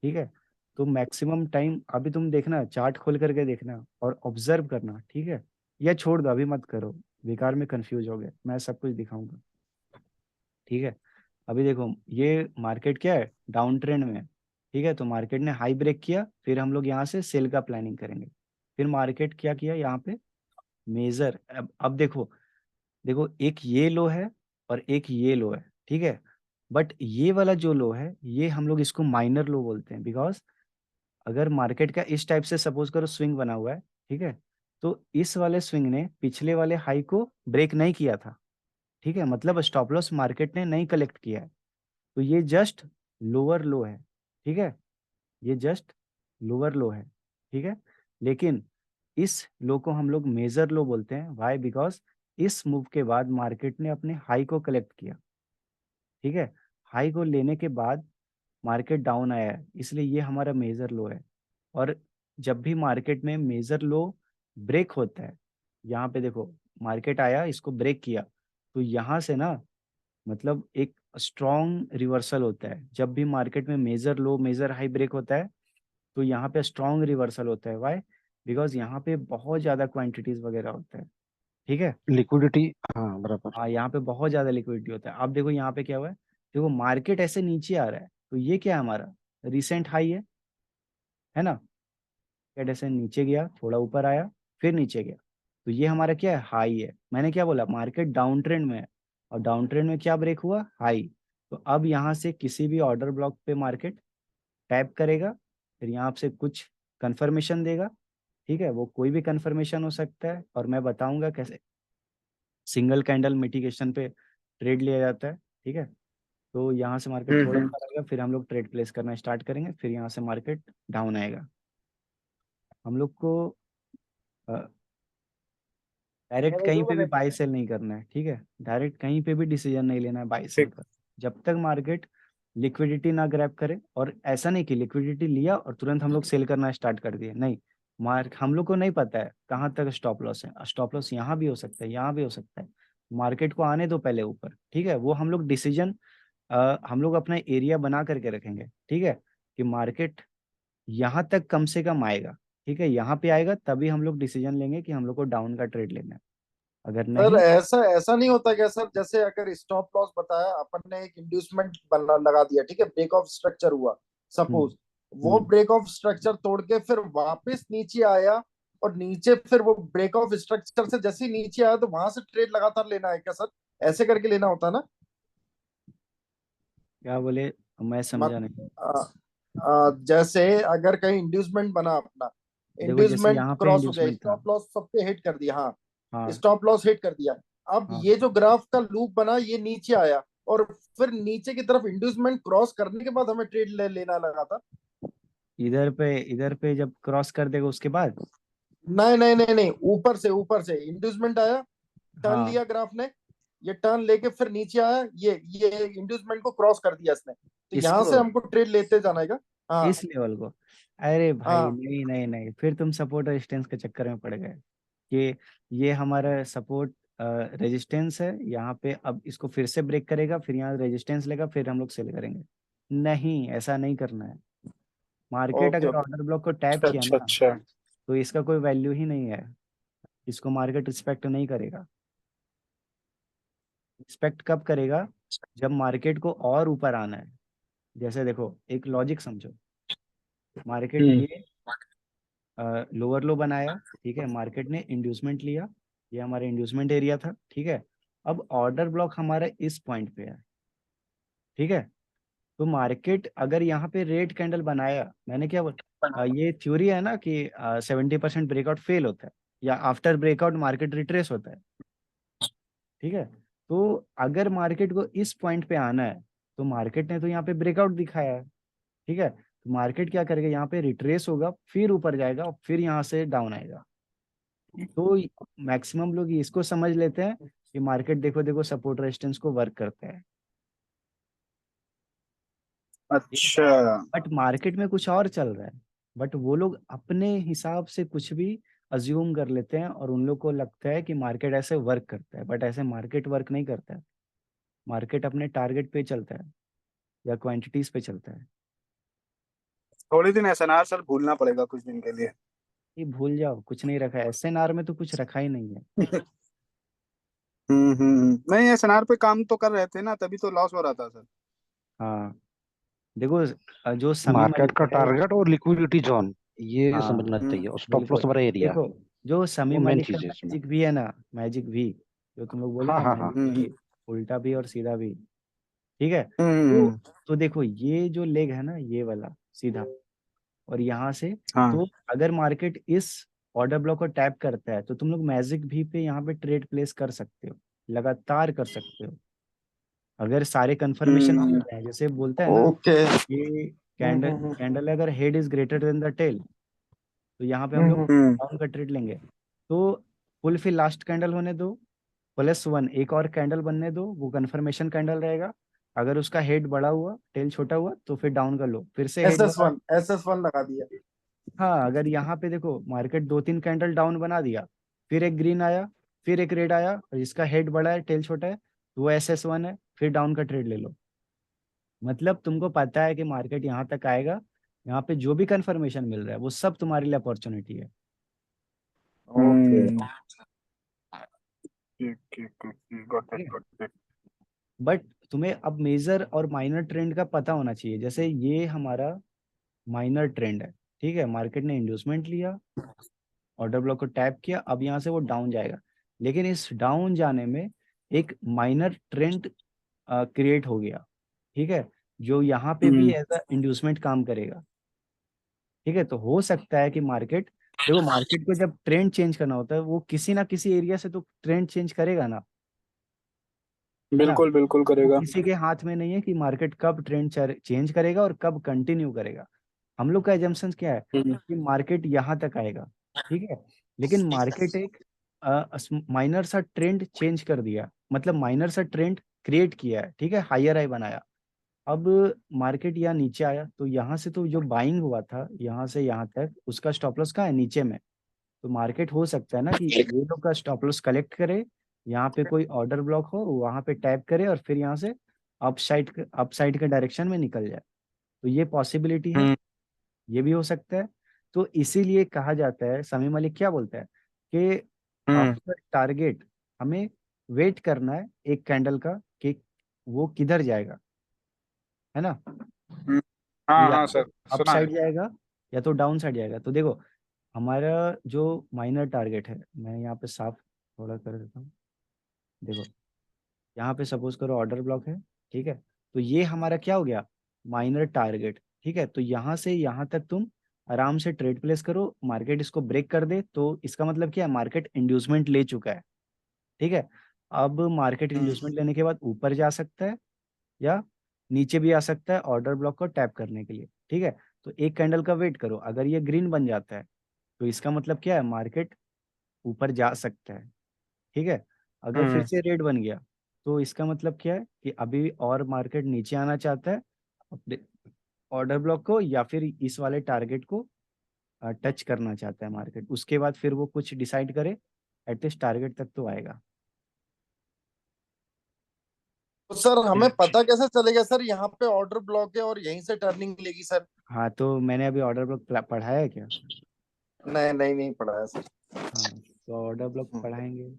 ठीक है, तो मैक्सिमम टाइम अभी तुम देखना, चार्ट खोल करके देखना और ऑब्जर्व करना। ठीक है, या छोड़ दो अभी मत करो, बेकार में कंफ्यूज हो गए, मैं सब कुछ दिखाऊंगा। ठीक है, अभी देखो ये मार्केट क्या है, डाउन ट्रेंड में है। ठीक है, तो मार्केट ने हाई ब्रेक किया, फिर हम लोग यहाँ से सेल का प्लानिंग करेंगे। फिर मार्केट क्या किया यहाँ पे, मेजर, अब देखो, देखो एक ये लो है और एक ये लो है। ठीक है, बट ये वाला जो लो है ये हम लोग इसको माइनर लो बोलते हैं, बिकॉज अगर मार्केट का इस टाइप से सपोज करो स्विंग बना हुआ है। ठीक है, तो इस वाले स्विंग ने पिछले वाले हाई को ब्रेक नहीं किया था। ठीक है, मतलब स्टॉप लॉस मार्केट ने नहीं कलेक्ट किया है, तो ये जस्ट लोअर लो है। ठीक है, ये जस्ट लोअर लो है। ठीक है, लेकिन इस लो को हम लोग मेजर लो बोलते हैं, वाई, बिकॉज इस मूव के बाद मार्केट ने अपने हाई को कलेक्ट किया। ठीक है, हाई को लेने के बाद मार्केट डाउन आया है, इसलिए ये हमारा मेजर लो है। और जब भी मार्केट में मेजर लो ब्रेक होता है, यहाँ पे देखो मार्केट आया इसको ब्रेक किया, तो यहाँ से ना मतलब एक स्ट्रॉन्ग रिवर्सल होता है। जब भी मार्केट में मेजर लो मेजर हाई ब्रेक होता है तो यहाँ पे स्ट्रॉन्ग रिवर्सल होता है। वाई, बिकॉज यहाँ पे बहुत ज्यादा क्वांटिटीज वगैरह होता है। ठीक है, लिक्विडिटी, हाँ बराबर। हाँ यहाँ पे बहुत ज्यादा लिक्विडिटी होता है। अब देखो यहाँ पे क्या हुआ है, देखो मार्केट ऐसे नीचे आ रहा है, तो ये क्या है, हमारा रिसेंट हाई है ना। मार्केट ऐसे नीचे गया, थोड़ा ऊपर आया, फिर नीचे गया, तो ये हमारा क्या है, हाई है। मैंने क्या बोला, मार्केट डाउन ट्रेंड में है, और डाउन ट्रेंड में क्या ब्रेक हुआ, हाई। तो अब यहाँ से किसी भी ऑर्डर ब्लॉक पे मार्केट टैप करेगा, फिर यहाँ से कुछ कंफर्मेशन देगा। ठीक है, वो कोई भी कंफर्मेशन हो सकता है, और मैं बताऊंगा कैसे सिंगल कैंडल मिटिगेशन पे ट्रेड लिया जाता है। ठीक है, तो यहाँ से मार्केट थोड़ा ऊपर आएगा, फिर हम लोग ट्रेड प्लेस करना स्टार्ट करेंगे, फिर यहाँ से मार्केट डाउन आएगा। हम लोग को डायरेक्ट कहीं पे भी बाई सेल नहीं करना है। ठीक है, डायरेक्ट कहीं पे भी डिसीजन नहीं लेना है बाई सेल ठीक। का, जब तक मार्केट लिक्विडिटी ना ग्रैब करे। और ऐसा नहीं कि लिक्विडिटी लिया और तुरंत हम लोग सेल करना स्टार्ट कर दिए, नहीं। मार्क हम लोग को नहीं पता है कहाँ तक स्टॉप लॉस है, स्टॉप लॉस यहाँ भी हो सकता है, यहाँ भी हो सकता है। मार्केट को आने दो पहले ऊपर। ठीक है, वो हम लोग डिसीजन हम लोग अपना एरिया बना करके रखेंगे। ठीक है, कि मार्केट यहाँ तक कम से कम आएगा। ठीक है, यहाँ पे आएगा तभी हम लोग डिसीजन लेंगे कि हम लोग को डाउन का ट्रेड लेना है। अगर सर नहीं, ऐसा ऐसा नहीं होता क्या सर, जैसे अगर स्टॉप लॉस बताया अपन ने, एक इंड्यूसमेंट बना लगा दिया, ठीक है, ब्रेक ऑफ स्ट्रक्चर हुआ हम्म सपोज, वो हम्म ब्रेक ऑफ स्ट्रक्चर तोड़ के फिर वापस नीचे आया, और नीचे फिर वो ब्रेक ऑफ स्ट्रक्चर से जैसे ही नीचे आया तो वहां से ट्रेड लगातार लेना है क्या सर? ऐसे करके लेना होता है ना? क्या बोले, मैं मत समझा नहीं। जैसे अगर कहीं इंड्यूसमेंट बना अपना, देखो जैसे इंड्यूसमेंट यहाँ पे क्रॉस हो गया, इंड्यूसमेंट था। स्टॉप लॉस सबके हिट कर दिया, हाँ, हाँ स्टॉप लॉस हिट कर दिया। अब हाँ, ये जो ग्राफ का लूप बना, ये नीचे आया, और फिर नीचे की तरफ इंड्यूसमेंट क्रॉस करने के बाद हमें ट्रेड लेना लगा था। इधर पे जब क्रॉस कर देगा उसके बाद। नहीं नहीं नहीं नहीं, ऊपर से इंड्यूसमेंट आया, टर्न हाँ, लिया ग्राफ ने, ये टर्न लेके फिर नीचे आया, ये इंड्यूसमेंट को क्रॉस कर दिया इसने, तो यहाँ इसको, से हमको ट्रेड लेते जाना है। हाँ इस लेवल को। अरे भाई हाँ। नहीं नहीं नहीं, फिर तुम सपोर्ट रेजिस्टेंस के चक्कर में पड़ गए कि ये हमारा सपोर्ट रेजिस्टेंस है यहाँ पे, अब इसको फिर से ब्रेक करेगा, फिर यहाँ रेजिस्टेंस लेगा, फिर हम लोग सेल करेंगे। नहीं, ऐसा नहीं करना है। मार्केट ओके अगर ओके। ऑर्डर ब्लॉक को टैप अच्छा किया अच्छा ना, अच्छा। तो इसका कोई वैल्यू ही नहीं है। इसको मार्केट रिस्पेक्ट नहीं करेगा। रिस्पेक्ट कब करेगा, जब मार्केट को और ऊपर आना है। जैसे देखो, एक लॉजिक समझो। मार्केट हम्म ये लोअर लो बनाया, ठीक है, मार्केट ने इंड्यूसमेंट लिया, ये हमारा इंड्यूसमेंट एरिया था। ठीक है, अब ऑर्डर ब्लॉक हमारा इस पॉइंट पे है। ठीक है, तो मार्केट अगर यहाँ पे रेड कैंडल बनाया, मैंने क्या ये थ्योरी है ना कि 70% ब्रेकआउट फेल होता है, या आफ्टर ब्रेकआउट मार्केट रिट्रेस होता है। ठीक है, तो अगर मार्केट को इस पॉइंट पे आना है, तो मार्केट ने तो यहाँ पे ब्रेकआउट दिखाया है। ठीक है, तो मार्केट क्या करेगा, यहाँ पे रिट्रेस होगा, फिर ऊपर जाएगा, और फिर यहाँ से डाउन आएगा। तो मैक्सिमम लोग इसको समझ लेते हैं कि मार्केट देखो देखो सपोर्ट रेजिस्टेंस को वर्क करता है। ठीक है, अच्छा। बट मार्केट में कुछ और चल रहा है। बट वो लोग अपने हिसाब से कुछ भी अज्यूम कर लेते हैं, और उन लोग को लगता है कि मार्केट ऐसे वर्क करता है, बट ऐसे मार्केट वर्क नहीं करता है। मार्केट अपने टारगेट पे चलता है, या क्वांटिटीज पे चलता है। थोड़े दिन ऐसा ना सर, भूलना पड़ेगा कुछ दिन के लिए। ये भूल जाओ, कुछ नहीं रखा है एसएनआर में, तो कुछ रखा ही नहीं है। नहीं, एसएनआर पे काम तो कर रहे थे ना, तभी तो लॉस हो रहा था सर। हाँ, देखो जो समी मार्केट मलिक का है। टारगेट और लिक्विडिटी जोन, ये हाँ समझना हम्म चाहिए, और स्टॉप लॉस बिल्कुल। हमारा एरिया, देखो, जो समी वो मेन मलिक का चीज है इसमें। मैजिक भी है ना, मैजिक भी, जो तुम लोग बोले हाँ ना हाँ हाँ। मैजिक भी, उल्टा भी और सीधा भी। ठीक है, हम्म। तो देखो ये जो लेग है ना, ये वाला सीधा, और यहाँ से, हाँ। तो अगर मार्केट इस ऑर्डर ब्लॉक को टैप करता है, तो तुम लोग मैजिक भी पे यहाँ पे ट्रेड प्लेस कर सकते हो, लगातार कर सकते हो। अगर सारे कंफर्मेशन मिल हम्म। रहे हैं, जैसे बोलता है ना ओके। कि कैंडल कैंडल अगर head is greater than the tail, तो यहाँ पे हम लोग हम्म। डाउन का ट्रेड लेंगे। तो फुल फिर लास्ट कैंडल होने दो, +1 एक और कैंडल बनने दो, वो कंफर्मेशन कैंडल रहेगा। अगर उसका हेड बड़ा हुआ, टेल छोटा हुआ, तो फिर डाउन कर लो, फिर से एस हेड एस बड़ा। वन एस एस वन लगा दिया। हाँ, अगर यहाँ पे देखो मार्केट 2-3 कैंडल डाउन बना दिया, फिर एक ग्रीन आया, फिर एक रेड आया, और जिसका हेड बड़ा है टेल छोटा है, तो वो SS1 है, फिर डाउन का ट्रेड ले लो। मतलब तुमको पता है कि मार्केट यहाँ तक आएगा, यहाँ पे जो भी कंफर्मेशन मिल रहा है वो सब तुम्हारे लिए अपॉर्चुनिटी है। ओके। हम्म। ठीक ठीक ठीक, गॉट इट ठीक है, गॉट इट। बट तुम्हें अब मेजर और माइनर ट्रेंड का पता होना चाहिए। जैसे ये हमारा माइनर ट्रेंड है। ठीक है, मार्केट ने इंड्यूसमेंट लिया, ऑर्डर ब्लॉक को टैप किया, अब यहाँ से वो डाउन जाएगा, लेकिन इस डाउन जाने में एक माइनर ट्रेंड क्रिएट हो गया, ठीक है, जो यहाँ पे भी एज अ इंड्यूसमेंट काम करेगा। ठीक है, तो हो सकता है कि मार्केट, देखो मार्केट को जब ट्रेंड चेंज करना होता है वो किसी ना किसी एरिया से तो ट्रेंड चेंज करेगा ना, है ना। बिल्कुल बिल्कुल वो करेगा। किसी के हाथ में नहीं है कि मार्केट कब ट्रेंड चेंज करेगा और कब कंटिन्यू करेगा। हम लोग का एजम्पशन क्या है हम्म, कि मार्केट यहाँ तक आएगा, ठीक है, लेकिन मार्केट एक माइनर सा ट्रेंड चेंज कर दिया, मतलब माइनर सा ट्रेंड क्रिएट किया है, ठीक है, हायर हाई बनाया। अब मार्केट यहाँ नीचे आया तो यहाँ से तो जो बाइंग हुआ था यहाँ से यहाँ तक उसका स्टॉप लॉस कहाँ है, नीचे में। तो मार्केट हो सकता है ना कि ये लोग का स्टॉप लॉस कलेक्ट करे, यहाँ पे कोई ऑर्डर ब्लॉक हो, वहां पे टैप करे और फिर यहाँ से अपसाइड के डायरेक्शन में निकल जाए। तो ये पॉसिबिलिटी है, हम्म, ये भी हो सकता है। तो इसीलिए कहा जाता है, समी मलिक क्या बोलता है कि हम्म, आफ्टर टारगेट हमें वेट करना है एक कैंडल का कि वो किधर जाएगा, है ना, हम्म। कि हाँ या हाँ तो सर, अप सुना है। साइड जाएगा या तो डाउन साइड जाएगा। तो देखो हमारा जो माइनर टारगेट है, मैं यहाँ पे साफ थोड़ा कर देता हूँ। देखो यहाँ पे सपोज करो ऑर्डर ब्लॉक है, ठीक है, तो ये हमारा क्या हो गया, माइनर टारगेट। ठीक है, तो यहाँ से यहाँ तक तुम आराम से ट्रेड प्लेस करो, मार्केट इसको ब्रेक कर दे तो इसका मतलब क्या है, मार्केट इंड्यूसमेंट ले चुका है। ठीक है, अब मार्केट हम्म, इंड्यूसमेंट लेने के बाद ऊपर जा सकता है या नीचे भी आ सकता है ऑर्डर ब्लॉक को टैप करने के लिए। ठीक है, तो एक कैंडल का वेट करो, अगर ये ग्रीन बन जाता है तो इसका मतलब क्या है, मार्केट ऊपर जा सकता है। ठीक है, अगर फिर हम्म, से रेड बन गया तो इसका मतलब क्या है कि अभी और मार्केट नीचे आना चाहता है अपने ऑर्डर ब्लॉक को या फिर इस वाले टारगेट को टच करना चाहता है मार्केट, उसके बाद फिर वो कुछ डिसाइड करे, एटलीस्ट टारगेट तक तो आएगा। तो सर हमें पता कैसे चलेगा सर यहाँ पे ऑर्डर ब्लॉक है और यहीं से टर्निंग लेगी सर? हाँ, तो मैंने अभी ऑर्डर ब्लॉक पढ़ाया है क्या। नहीं नहीं, नहीं पढ़ा है सर। हाँ, तो ऑर्डर ब्लॉक पढ़ाएंगे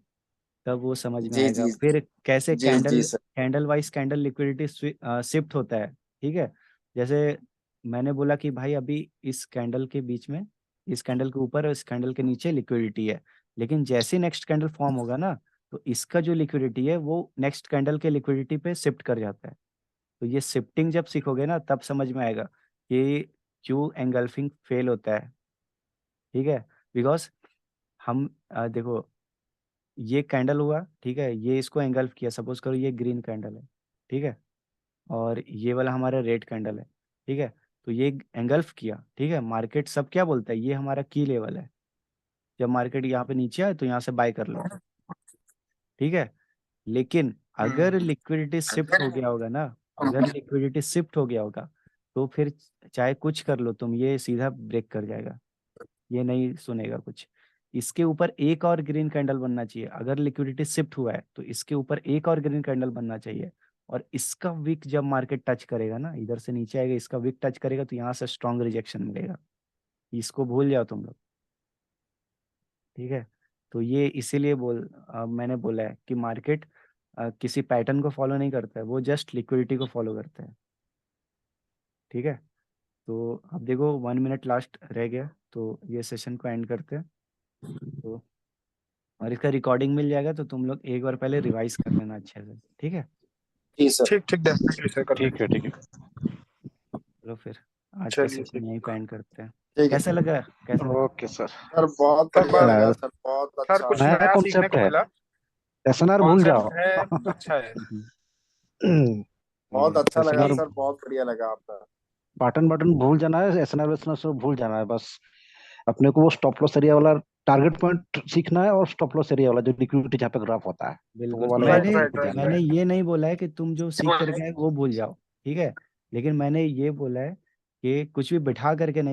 तब वो समझ में जी आएगा जी। फिर कैसे जी कैंडल जी sir. Candle wise candle liquidity shift होता है। ठीक है, जैसे मैंने बोला कि भाई अभी इस कैंडल के बीच में, इस कैंडल के ऊपर और इस कैंडल के नीचे लिक्विडिटी है, लेकिन जैसे नेक्स्ट कैंडल फॉर्म होगा ना तो इसका जो लिक्विडिटी है वो नेक्स्ट कैंडल के लिक्विडिटी पे शिफ्ट कर जाता है। तो ये शिफ्टिंग जब सीखोगे ना तब समझ में आएगा कि क्यों एंगल्फिंग फेल होता है। ठीक है, बिकॉज हम देखो ये कैंडल हुआ, ठीक है, ये इसको एंगल्फ किया, सपोज करो ये ग्रीन कैंडल है, ठीक है, और ये वाला हमारा रेड कैंडल है, ठीक है, तो ये एंगल्फ किया, ठीक है, मार्केट सब क्या बोलता है, ये हमारा की लेवल है, जब मार्केट यहाँ पे नीचे आए तो यहाँ से बाय कर लो। ठीक है, लेकिन अगर लिक्विडिटी शिफ्ट हो गया होगा ना, अगर लिक्विडिटी शिफ्ट हो गया होगा तो फिर चाहे कुछ कर लो तुम, ये सीधा ब्रेक कर जाएगा, ये नहीं सुनेगा कुछ। इसके ऊपर एक और ग्रीन कैंडल बनना चाहिए, अगर लिक्विडिटी शिफ्ट हुआ है तो इसके ऊपर एक और ग्रीन कैंडल बनना चाहिए, और इसका विक जब मार्केट टच करेगा ना, इधर से नीचे आएगा, इसका विक टच करेगा तो यहाँ से स्ट्रॉन्ग रिजेक्शन मिलेगा। इसको भूल जाओ तुम लोग। ठीक है, तो ये इसीलिए मैंने बोला है कि मार्केट किसी पैटर्न को फॉलो नहीं करता है, वो जस्ट लिक्विडिटी को फॉलो करता है। ठीक है, तो अब देखो 1 मिनट लास्ट रह गया तो ये सेशन को एंड करते हैं। तो और इसका रिकॉर्डिंग मिल जाएगा तो तुम लोग एक बार पहले रिवाइज कर लेना अच्छे से। ठीक है, जी सर। ठीक ठीक, डेफिनेटली सर, कर ठीक लेंगे। है ठीक है। चलो फिर आज का चलिए सेशन ठीक। यहीं पे एंड करते हैं। ठीक है कैसा लगा, कैसा लगा। Okay sir. सर, बहुत सर बढ़िया बस, लगा सर सर, बहुत सर अच्छा। कुछ नया नया सीखने कॉन्सेप्ट को है, मिला। एसएनआर भूल जाओ। कॉन्सेप्ट है, अच्छा है। बहुत अच्छा लगा एसएनआर सर, बहुत बढ़िया लगा आपका। बटन बटन भूल जाना है, एसएनआर वेसएनआर सब भूल जाना है बस। अपने को वो स्टॉप लॉस एरिया वाला टारगेट पॉइंट सीखना है, और स्टॉप लॉस एरिया वाला जो लिक्विडिटी जहाँ पे ग्राफ होता है, तो वो बिल्कुल, वाला राइट मैंने अपने राइट को राइट जानना मैंने है। राइट। ये नहीं बोला है कि तुम जो सीख करके आए वो भूल जाओ। ठीक है, लेकिन मैंने ये बोला है कि कुछ भी बिठा करके नहीं